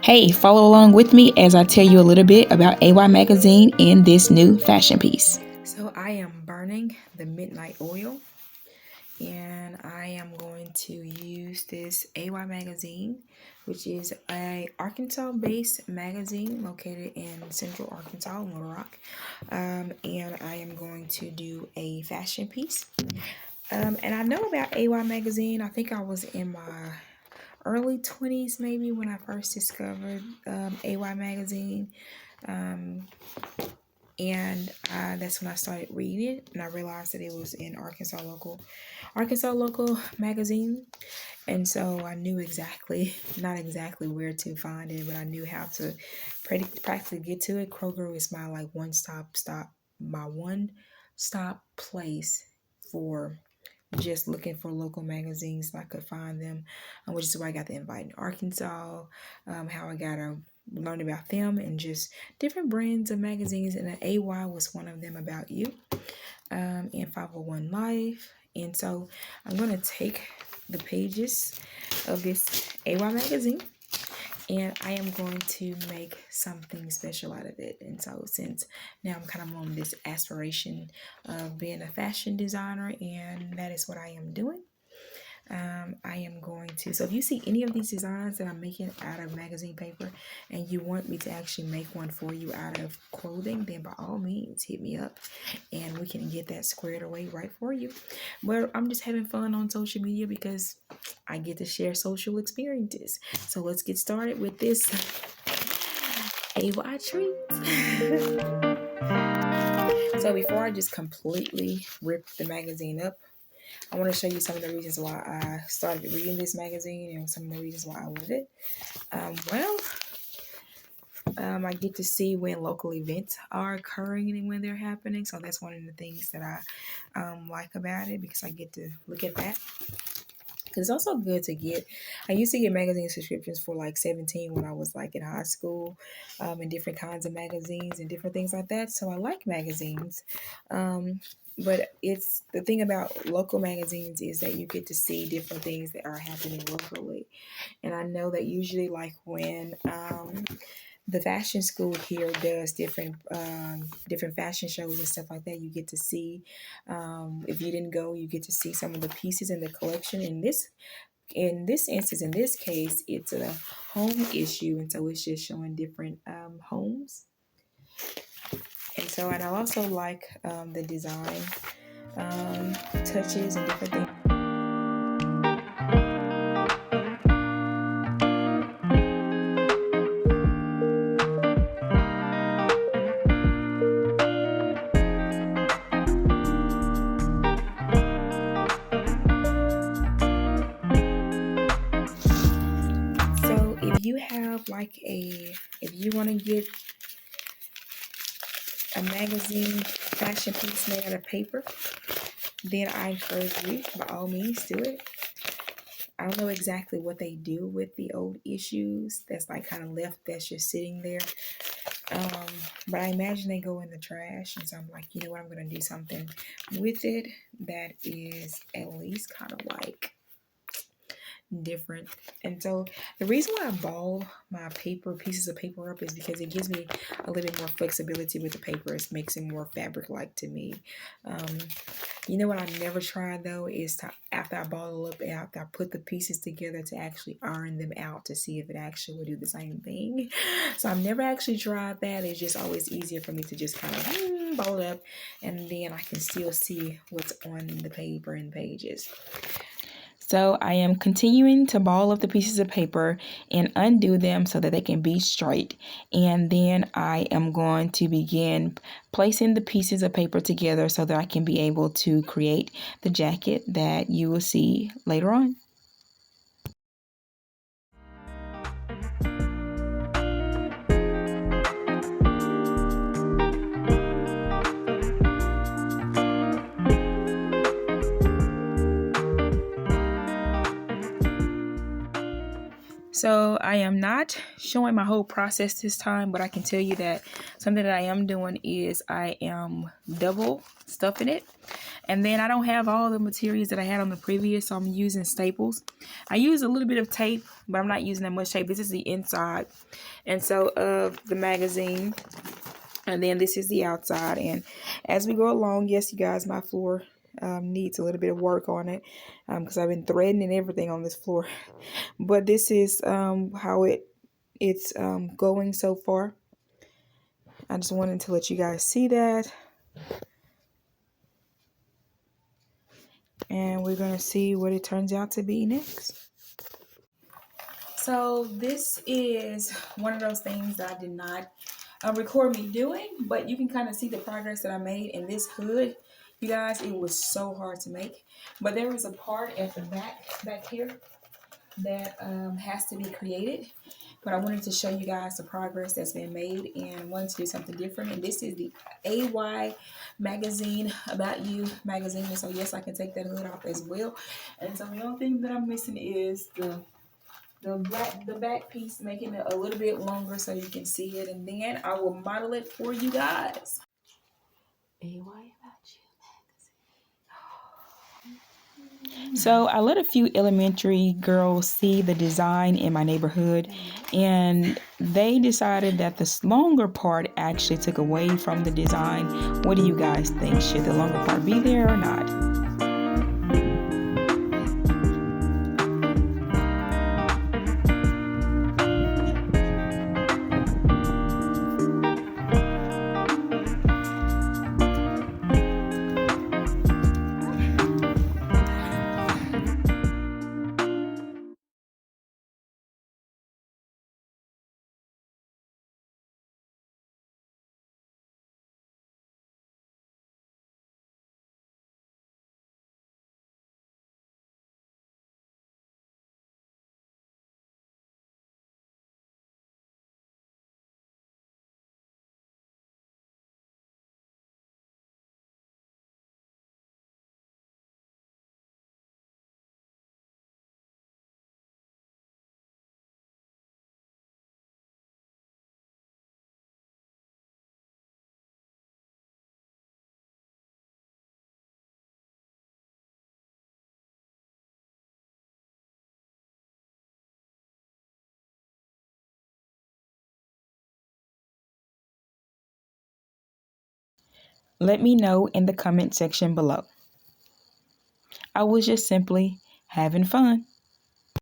Hey, follow along with me as I tell you a little bit about AY Magazine and this new fashion piece. So I am burning the midnight oil, and I am going to use this AY Magazine, which is a Arkansas-based magazine located in Central Arkansas, Little Rock. And I am going to do a fashion piece. And I know about AY Magazine. I think I was in my early 20s maybe when I first discovered AY Magazine. And that's when I started reading it, and I realized that it was in Arkansas local magazine. And so I knew not exactly where to find it, but I knew how to practically get to it. Kroger is my one stop place for just looking for local magazines so I could find them, which is where I got the Invite in Arkansas, how I got to learn about them and just different brands of magazines. And the AY was one of them, About You, and 501 Life. And so I'm going to take the pages of this AY magazine, and I am going to make something special out of it. And so since now I'm kind of on this aspiration of being a fashion designer, and that is what I am doing. I am going to, so if you see any of these designs that I'm making out of magazine paper and you want me to actually make one for you out of clothing, then by all means hit me up and we can get that squared away right for you. But I'm just having fun on social media because I get to share social experiences. So let's get started with this AY treat. So before I just completely rip the magazine up, I want to show you some of the reasons why I started reading this magazine and some of the reasons why I love it. I get to see when local events are occurring and when they're happening. So that's one of the things that I like about it, because I get to look at that. Because it's also good to get, I used to get magazine subscriptions for like 17 when I was like in high school, and different kinds of magazines and different things like that. So I like magazines. But it's the thing about local magazines is that you get to see different things that are happening locally. And I know that usually like when the fashion school here does different fashion shows and stuff like that, you get to see, if you didn't go, you get to see some of the pieces in the collection. In this instance, in this case, it's a home issue, and so it's just showing different homes. And so, and I also like the design touches and different things. So if you have if you want to get a magazine fashion piece made out of paper, then I encourage you, by all means, do it. I don't know exactly what they do with the old issues that's like kind of left, that's just sitting there. But I imagine they go in the trash. And so I'm like, you know what, I'm going to do something with it that is at least kind of like different. And so the reason why I ball my pieces of paper up is because it gives me a little bit more flexibility with the paper. It makes it more fabric like to me. You know what I never tried though is to, after I ball it up and after I put the pieces together, to actually iron them out to see if it actually will do the same thing. So I've never actually tried that. It's just always easier for me to just kind of ball it up, and then I can still see what's on the paper and pages. So I am continuing to ball up the pieces of paper and undo them so that they can be straight. And then I am going to begin placing the pieces of paper together so that I can be able to create the jacket that you will see later on. So I am not showing my whole process this time, but I can tell you that something that I am doing is I am double stuffing it. And then I don't have all the materials that I had on the previous, so I'm using staples. I use a little bit of tape, but I'm not using that much tape. This is the inside. And so of the magazine. And then this is the outside. And as we go along, yes, you guys, my floor needs a little bit of work on it because I've been threading and everything on this floor. But this is how it's going so far. I just wanted to let you guys see that. And we're going to see what it turns out to be next. So this is one of those things that I did not record me doing, but you can kind of see the progress that I made in this hood. You guys, it was so hard to make, but there was a part at the back here that has to be created. But I wanted to show you guys the progress that's been made and wanted to do something different. And this is the AY magazine, About You magazine. And so yes, I can take that hood off as well. And so the only thing that I'm missing is the back piece, making it a little bit longer so you can see it. And then I will model it for you guys. AY About You. So I let a few elementary girls see the design in my neighborhood, and they decided that this longer part actually took away from the design. What do you guys think? Should the longer part be there or not? Let me know in the comment section below. I was just simply having fun.